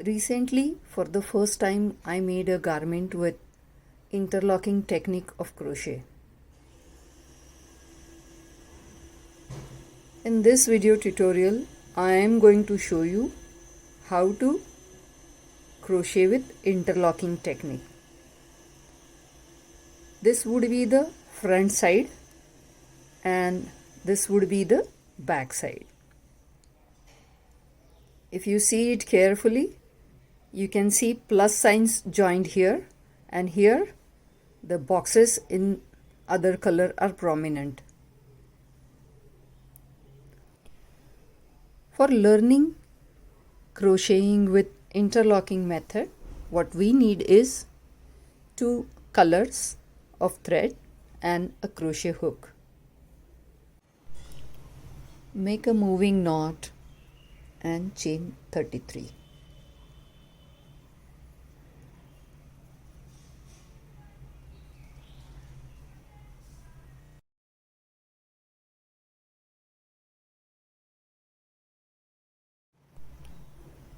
Recently, for the first time, I made a garment with interlocking technique of crochet. In this video tutorial, I am going to show you how to crochet with interlocking technique. This would be the front side and this would be the back side. If you see it carefully, you can see plus signs joined here, and here the boxes in other color are prominent. For learning crocheting with interlocking method, what we need is 2 colors of thread and a crochet hook. Make a moving knot and chain 33.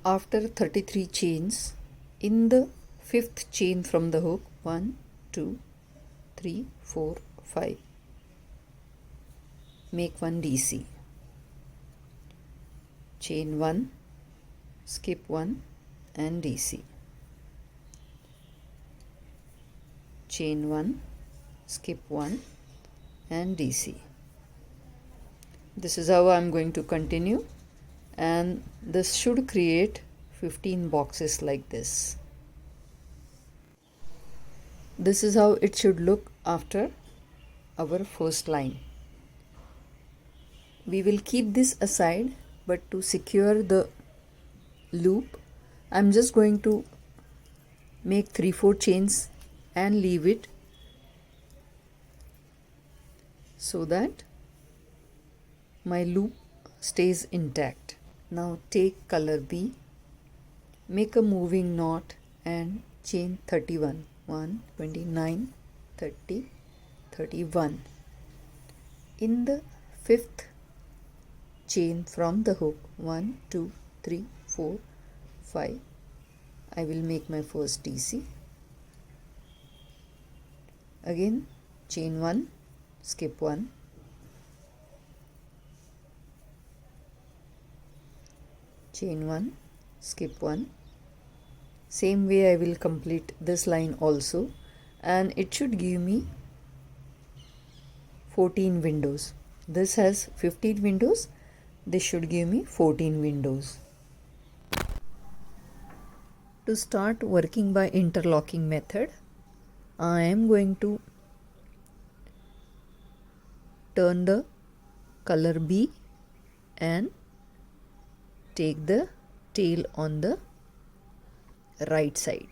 After 33 chains, in the 5th chain from the hook, 1, 2, 3, 4, 5, make 1 DC. Chain 1, skip 1 and DC. Chain 1, skip 1 and DC. This is how I am going to continue, and this should create 15 boxes like this. This is how it should look after our first line. We will keep this aside, but to secure the loop, I am just going to make 3-4 chains and leave it so that my loop stays intact. Now take color B, make a moving knot and chain 31, 1, 29, 30, 31. In the 5th chain from the hook, 1, 2, 3, 4, 5, I will make my first DC. Again chain 1, skip 1, chain 1, skip 1. Same way I will complete this line also, and it should give me 14 windows. This has 15 windows, this should give me 14 windows. To start working by interlocking method, I am going to turn the color B and take the tail on the right side.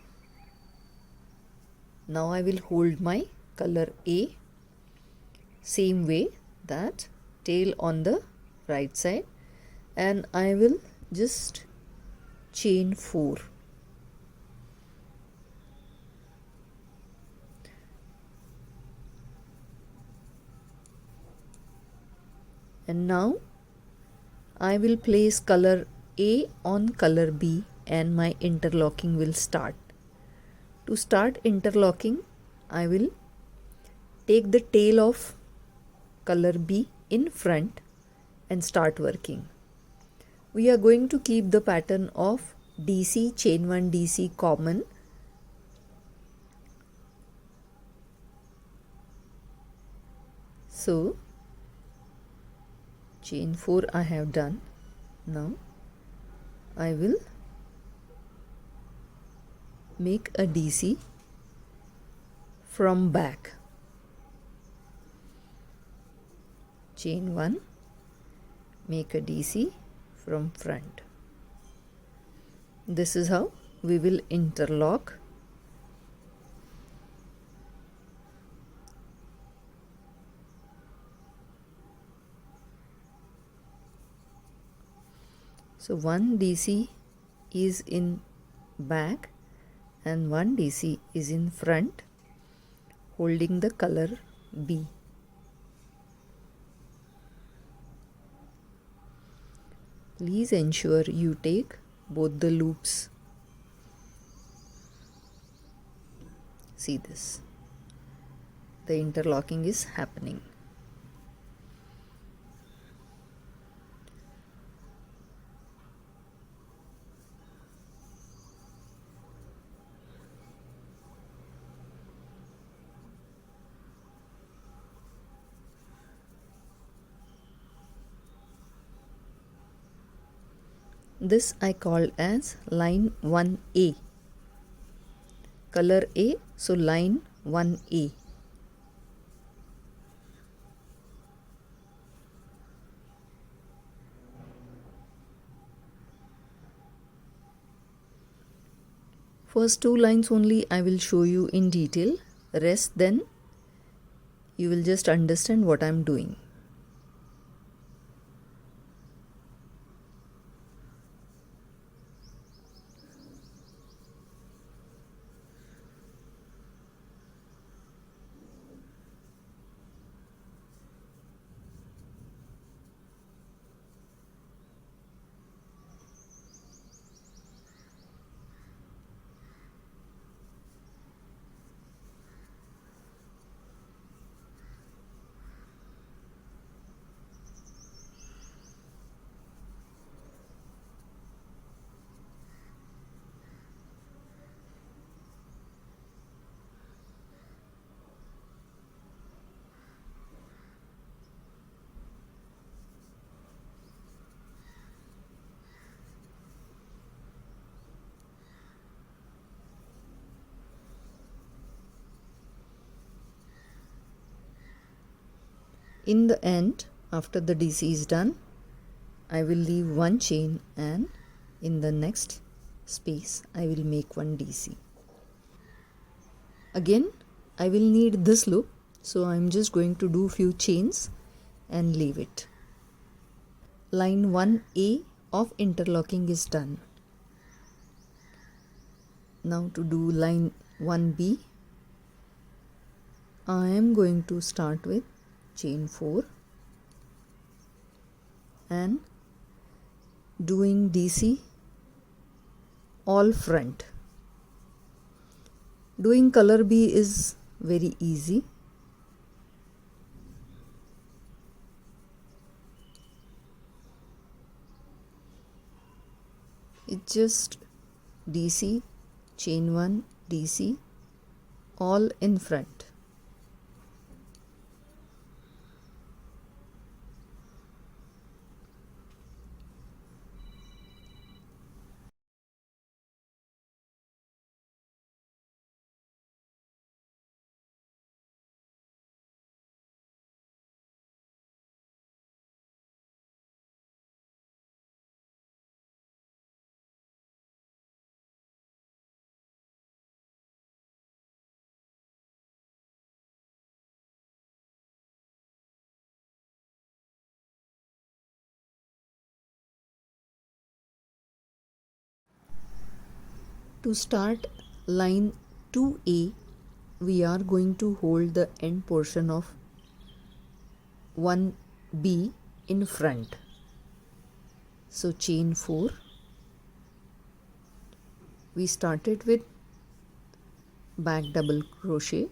Now I will hold my color A, same way, that tail on the right side, and I will just chain 4. And now I will place color A on color B and my interlocking will start. To start interlocking, I will take the tail of color B in front and start working. We are going to keep the pattern of DC, chain 1 DC common. So chain 4 I have done. Now I will make a DC from back. Chain 1, make a DC from front. This is how we will interlock. So 1 DC is in back and 1 DC is in front, holding the color B. Please ensure you take both the loops See this, the interlocking is happening. This I called as line 1A. Color A, so line 1A. First two lines only I will show you in detail. Rest then you will just understand what I am doing. In the end, after the DC is done, I will leave one chain and in the next space I will make one DC. Again I will need this loop, so I am just going to do few chains and leave it. Line 1A of interlocking is done. Now to do line 1B, I am going to start with chain 4 and doing DC all front. Doing color B is very easy. It's just DC, chain 1, DC, all in front. To start line 2A, we are going to hold the end portion of 1B in front. So chain 4. We started with back double crochet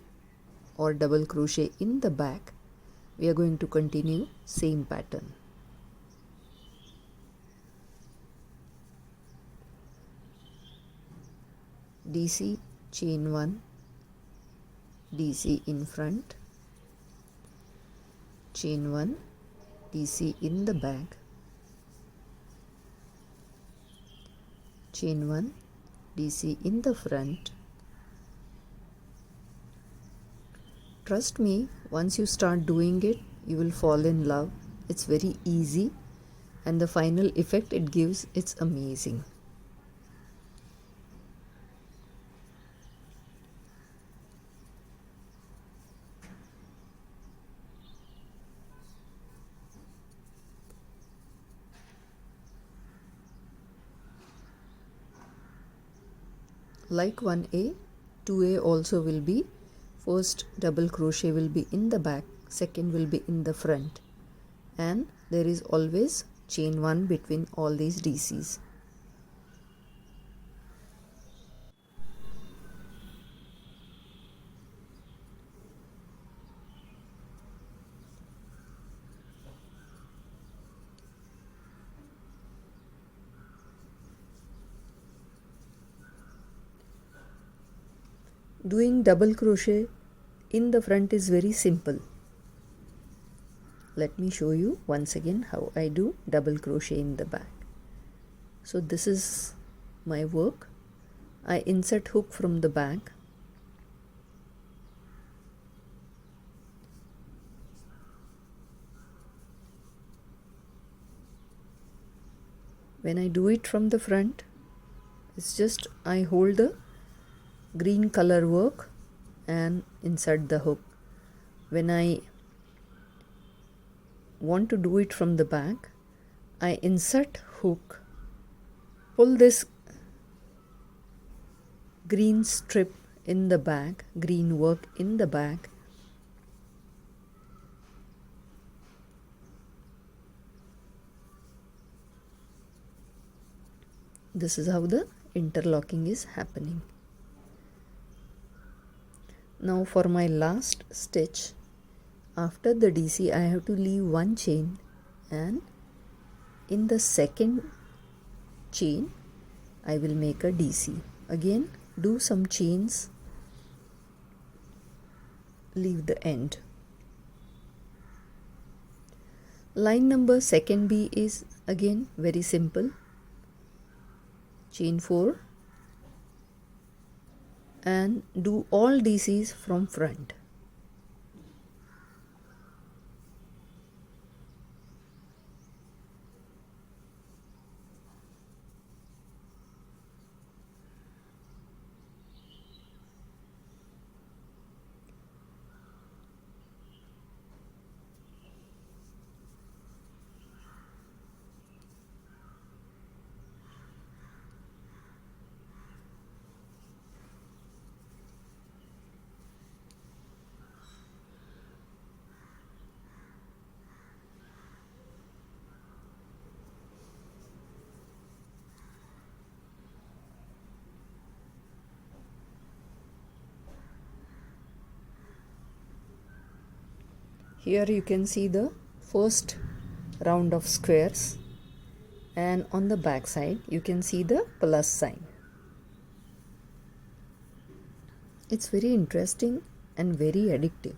or double crochet in the back. We are going to continue same pattern. DC, chain 1, DC in front, chain 1, DC in the back, chain 1, DC in the front. Trust me, once you start doing it, you will fall in love. It's very easy and the final effect it gives, it's amazing. Like 1A, 2A also will be, first double crochet will be in the back, second will be in the front, and there is always chain 1 between all these DCs. Doing double crochet in the front is very simple. Let me show you once again how I do double crochet in the back. So this is my work. I insert hook from the back. When I do it from the front, it's just I hold the green color work and insert the hook. When I want to do it from the back, I insert hook, pull this green strip in the back, green work in the back, this is how the interlocking is happening. Now for my last stitch, after the DC I have to leave one chain, and in the second chain I will make a DC. Again do some chains, leave the end. Line number second B is again very simple. Chain 4 and do all DCs from front. Here you can see the first round of squares, and on the back side you can see the plus sign. It's very interesting and very addictive.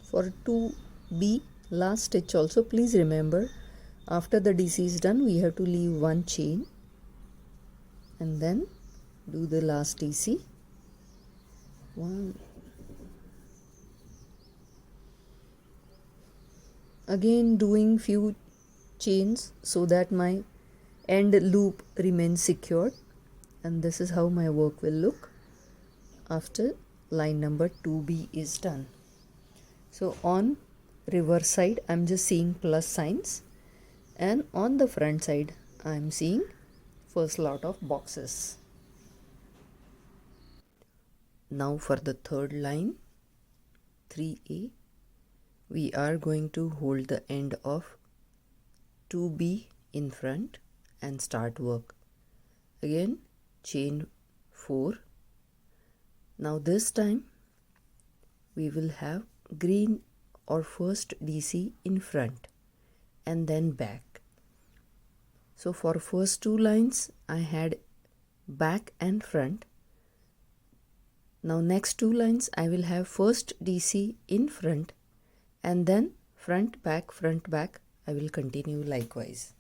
For 2B last stitch also, please remember after the DC is done we have to leave one chain and then do the last DC. One. Again doing few chains so that my end loop remains secured, and this is how my work will look after line number 2B is done. So on reverse side I'm just seeing plus signs, and on the front side I'm seeing first lot of boxes. Now for the third line, 3A, we are going to hold the end of 2B in front and start work. Again chain 4. Now this time we will have green or first DC in front and then back. So for first two lines I had back and front. Now next two lines I will have first DC in front and then front back front back. I will continue likewise.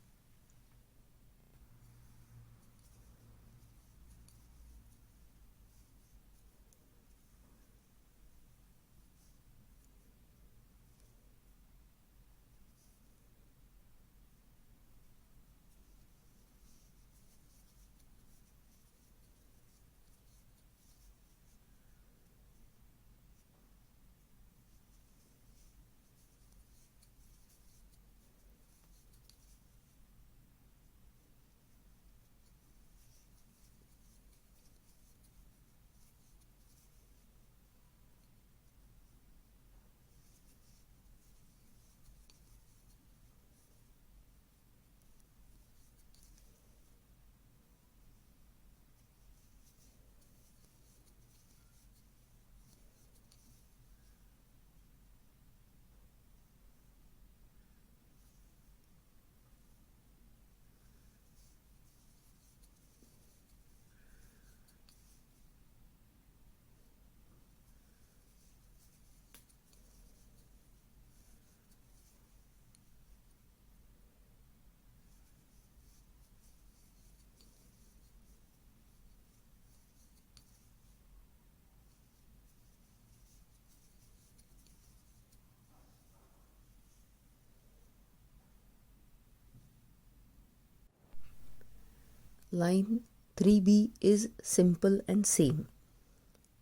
line 3B is simple and same.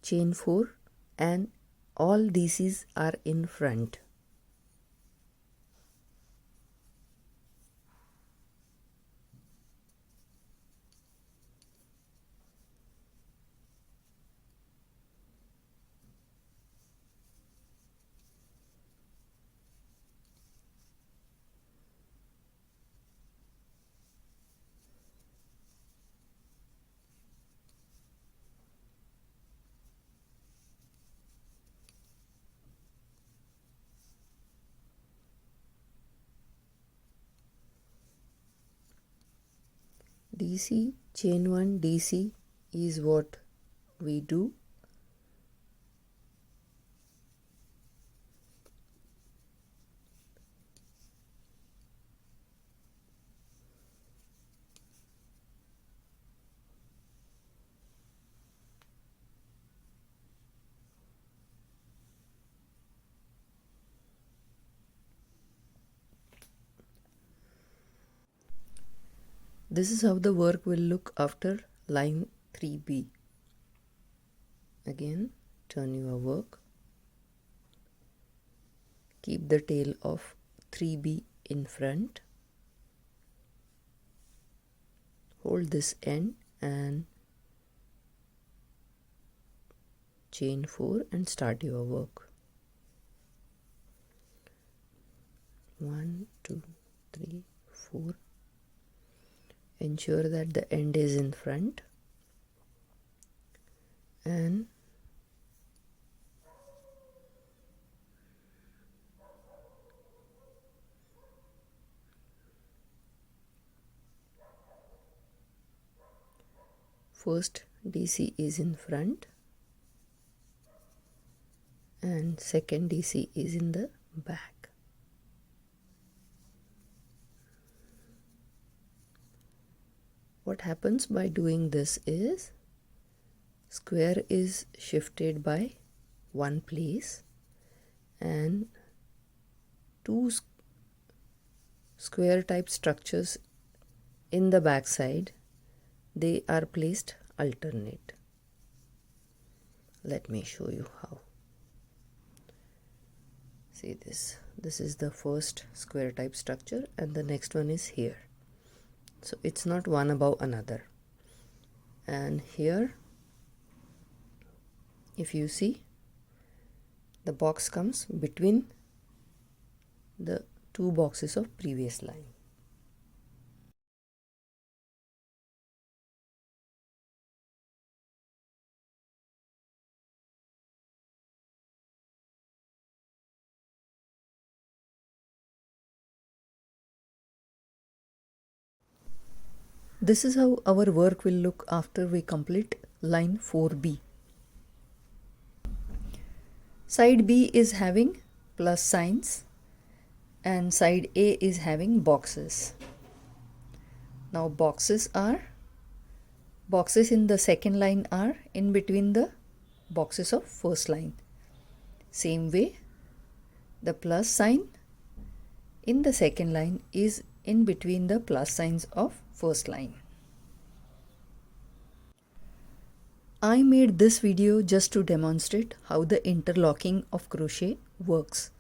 Chain 4 and all DCs are in front. DC, chain 1 DC is what we do. This is how the work will look after line 3B. Again, turn your work. Keep the tail of 3B in front. Hold this end and chain 4 and start your work. 1, 2, 3, 4. Ensure that the end is in front and first DC is in front and second DC is in the back. What happens by doing this is square is shifted by one place and two square type structures in the back side, they are placed alternate. Let me show you how. See this. This is the first square type structure and the next one is here. So it's not one above another. And here, if you see, the box comes between the two boxes of previous line. This is how our work will look after we complete line 4B. Side B is having plus signs and side A is having boxes. Now boxes in the second line are in between the boxes of first line. Same way, the plus sign in the second line is in between the plus signs of first line. I made this video just to demonstrate how the interlocking of crochet works.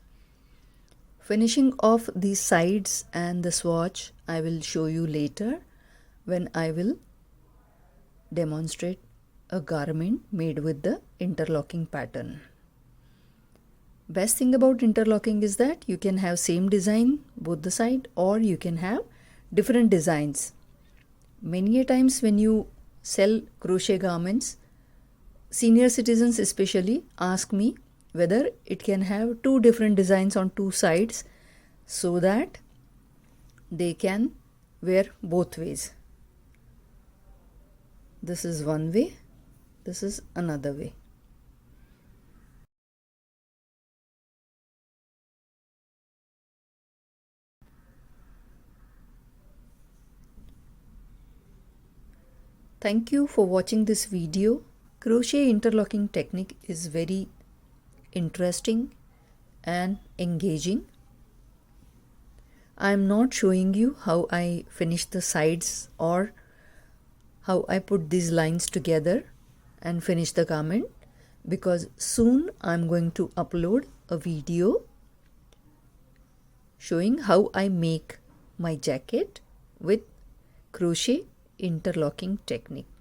Finishing off the sides and the swatch I will show you later when I will demonstrate a garment made with the interlocking pattern. Best thing about interlocking is that you can have same design both the side or you can have different designs. Many a times when you sell crochet garments, senior citizens especially ask me whether it can have two different designs on two sides so that they can wear both ways. This is one way, this is another way. Thank you for watching this video. Crochet interlocking technique is very interesting and engaging. I am not showing you how I finish the sides or how I put these lines together and finish the garment, because soon I'm going to upload a video showing how I make my jacket with crochet interlocking technique.